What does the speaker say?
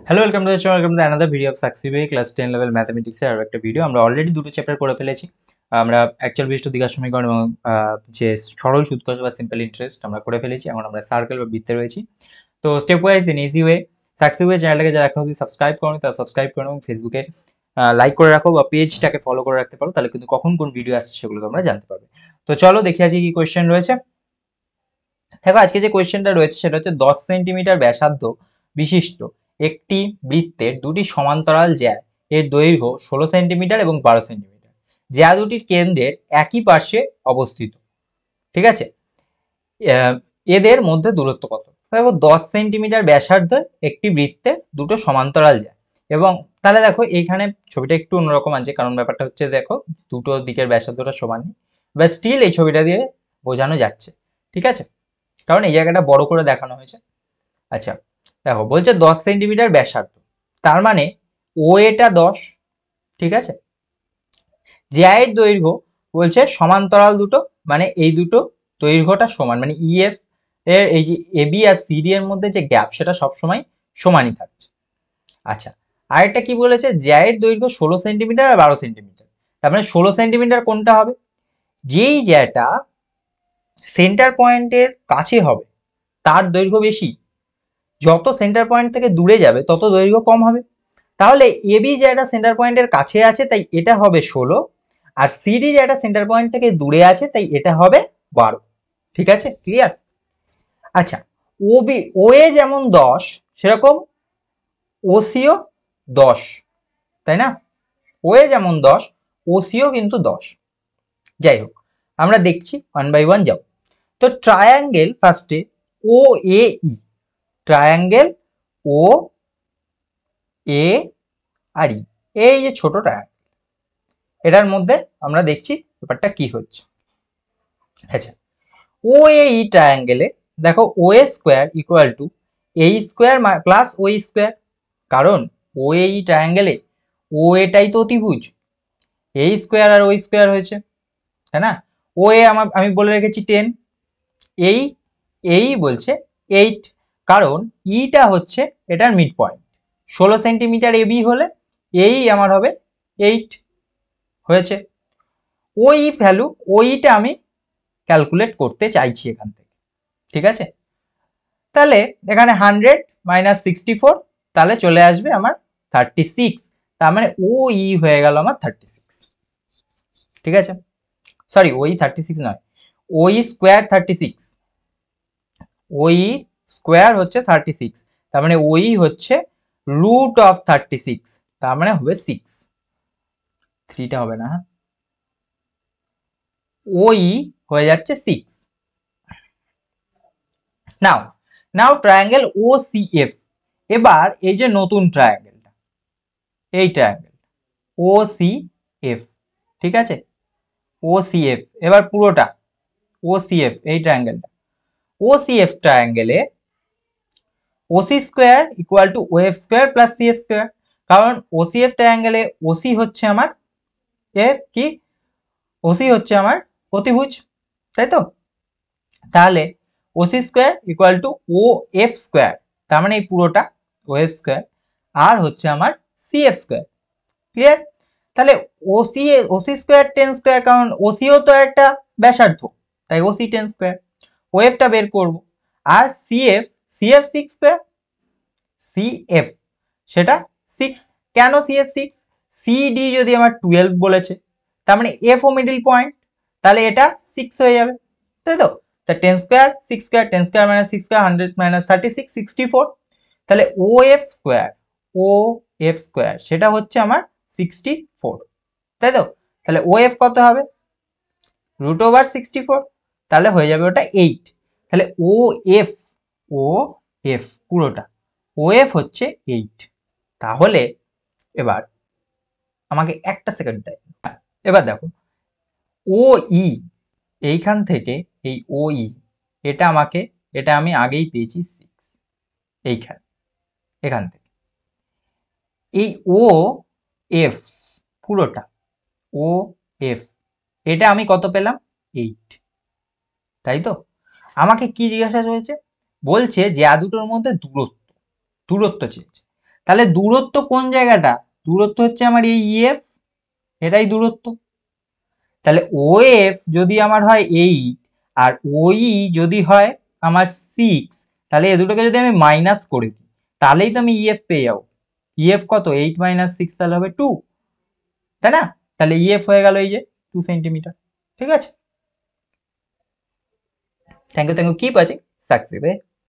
Hello, welcome to the show, welcome to another video of সাকসিবে class 10 level ম্যাথমেটিক্সের আরও একটা ভিডিও। আমরা অলরেডি দুটো চ্যাপ্টার করে ফেলেছি। আমরা অ্যাকচুয়াল বিশিষ্ট দ্বিঘাত সমীকরণ এবং যে সরল সুদ কষা বা সিম্পল ইন্টারেস্ট আমরা করে ফেলেছি। এখন আমরা সার্কেল বা বৃত্তে রয়েছি। তো step wise in easy way সাকসিবে চ্যানেলটাকে যারা এখনো সাবস্ক্রাইব করো তারা সাবস্ক্রাইব করো এবং ফেসবুকে লাইক করে রাখো বা পেজটাকে ফলো করে রাখতে পারো, তাহলে কিন্তু কখন কোন ভিডিও আসছে সেগুলো তোমরা জানতে পারবে। তো চলো দেখে আছি কি কোয়েশ্চেন রয়েছে। দেখো আজকে যে কোয়েশ্চেনটা রয়েছে সেটা হচ্ছে 10 সেন্টিমিটার ব্যাসার্ধ বিশিষ্ট একটি বৃত্তের দুটি সমান্তরাল জ্যা এর দৈর্ঘ্য 16 সেন্টিমিটার এবং 12 সেন্টিমিটার। জ্যা দুটির কেন্দ্রের একই পার্শ্বে অবস্থিত। ঠিক আছে, এদের মধ্যে দূরত্ব কত? দেখো 10 সেন্টিমিটার ব্যাসার্ধের একটি বৃত্তের দুটো সমান্তরাল জ্যা, এবং তাহলে দেখো এইখানে ছবিটা একটু অন্যরকম আছে, কারণ ব্যাপারটা হচ্ছে দেখো দুটো দিকের ব্যাসার্ধটা সমান, বা স্টিল এই ছবিটা দিয়ে বোঝানো যাচ্ছে। ঠিক আছে, কারণ এই জায়গাটা বড় করে দেখানো হয়েছে। আচ্ছা দেখো বলছে 10 সেন্টিমিটার ব্যাসার্ধ, তার মানে ও এটা 10। ঠিক আছে, জ্যায়ের দৈর্ঘ্য বলছে সমান্তরাল দুটো, মানে এই দুটো দৈর্ঘ্যটা সমান, মানে ইএফ এর এই যে এবি আর সিডি এর মধ্যে যে গ্যাপ সেটা সবসময় সমানই থাকছে। আচ্ছা, আরেকটা কি বলেছে, জ্যায়ের দৈর্ঘ্য 16 সেন্টিমিটার আর 12 সেন্টিমিটার। তার মানে 16 সেন্টিমিটার কোনটা হবে? যেই জ্যাটা সেন্টার পয়েন্টের কাছে হবে তার দৈর্ঘ্য বেশি, যত সেন্টার পয়েন্ট থেকে দূরে যাবে তত দৈর্ঘ্য কম হবে। তাহলে এবি যেটা সেন্টার পয়েন্টের কাছে আছে তাই এটা হবে 16, আর সিডি যেটা সেন্টার পয়েন্ট থেকে দূরে আছে তাই এটা হবে 12। ঠিক আছে, ক্লিয়ার? আচ্ছা, ওবি ওএ যেমন 10 সেরকম ওসিও 10, তাই না? ওএ যেমন 10 ওসিও কিন্তু 10। যাই হোক, আমরা দেখছি ওয়ান বাই ওয়ান যাও। তো ট্রায়াঙ্গেল ফার্স্টে ও এ ই, ট্রায়াঙ্গেল ও এ আর ই, এই যে ছোট ট্রায়াঙ্গেল, এটার মধ্যে আমরা দেখছি ব্যাপারটা কি হচ্ছে। আচ্ছা, ও এ ই ট্রায়াঙ্গেলে দেখো O A square equal to A square plus O square, কারণ ও এ ই ট্রায়াঙ্গেলে ও এটাই তো অতিভুজ, এ স্কোয়ার আর ও স্কোয়ার হয়েছে, তাই না? ও এ আমি বলে রেখেছি 10, এই এই বলছে 8, কারণ ইটা হচ্ছে এটার মিড পয়েন্ট। 16 সেন্টিমিটার এবি হলে এই আমার হবে 8 হয়েছে। ওই ভ্যালু ওইটা আমি ক্যালকুলেট করতে চাইছি এখান থেকে। ঠিক আছে, তাহলে এখানে 100 মাইনাস 64, তাহলে চলে আসবে আমার 36। তার মানে ও ই হয়ে গেল আমার 36। ঠিক আছে, সরি ওই 36 নয়, ওই স্কোয়ার 36, ওই স্কোয়ার হচ্ছে 36, তার মানে ওই হচ্ছে রুট অফ 36, তার মানে হবে 6, 3টা হবে না, ওই হয়ে যাচ্ছে 6। নাও নাও ট্রায়াঙ্গেল ও সি এফ, এবার এই যে নতুন ট্রায়াঙ্গেলটা, এই ট্রায়াঙ্গেল ও সি এফ, ঠিক আছে, ও সি এফ, এবার পুরোটা ও সি এফ, এই ট্রায়াঙ্গেলটা ও সি এফ ট্রায়াঙ্গেলে OC square equal to O F square plus C F square, কারণ ও সি এফ ট্রায়াঙ্গেলে ওসি হচ্ছে আমার এর কি, ওসি হচ্ছে আমার অতিভুজ, তাই তো? তাহলে OC square equal to O F square, তার মানে এই পুরোটা ও এফ স্কোয়ার, আর হচ্ছে আমার সি এফ স্কোয়ার। ক্লিয়ার? তাহলে ওসি ওসি স্কোয়ার 10 স্কোয়ার, কারণ ওসিও তো একটা ব্যাসার্ধ, তাই ওসি 10 স্কোয়ার, ও এফটা বের করব। আর সিএফ, সিএফ 6 স্কোয়ার, সিএফ সেটা 6। কেন সিএফ 6? সিডি যদি আমার 12 বলেছে, তার মানে এফ ও মিডল পয়েন্ট, তাহলে এটা 6 হয়ে যাবে, তাই তো? তা 10 square 6 square, 10 square minus 6 square, 100 minus 36, 64। তাহলে ও এফ স্কোয়ার, ও এফ স্কোয়ার সেটা হচ্ছে আমার 64, তাই তো? তাহলে ও এফ কত হবে? রুট ওভার 64, তাহলে হয়ে যাবে ওটা 8। তাহলে ও এফ, ও এফ পুরোটা ও এফ হচ্ছে 8। তাহলে এবার আমাকে একটা সেকেন্ড টাইম, এবার দেখো ও ই, এইখান থেকে এই ও ই, এটা আমাকে, এটা আমি আগেই পেয়েছি 6, এইখানে এখান থেকে এই ও এফ পুরোটা, ও এফ এটা আমি কত পেলাম? 8, তাই তো? আমাকে কি জিজ্ঞাসা হয়েছে? বলছে যে দুটোর মধ্যে দূরত্ব, দূরত্ব চেয়েছে। তাহলে দূরত্ব কোন জায়গাটা? দূরত্ব হচ্ছে আমার এই ইএফ, এটাই দূরত্ব। তাহলে ও এফ যদি আমার হয় 8 আর ওই যদি হয় আমার 6, তাহলে এ দুটোকে যদি আমি মাইনাস করে দিই তাহলেই তো আমি ইএফ পেয়ে যাবো। ইএফ কত? 8 - 6, তাহলে হবে 2, তাই না? তাহলে ইএফ হয়ে গেল এই যে 2 সেন্টিমিটার। ঠিক আছে, thank you, keep watching success.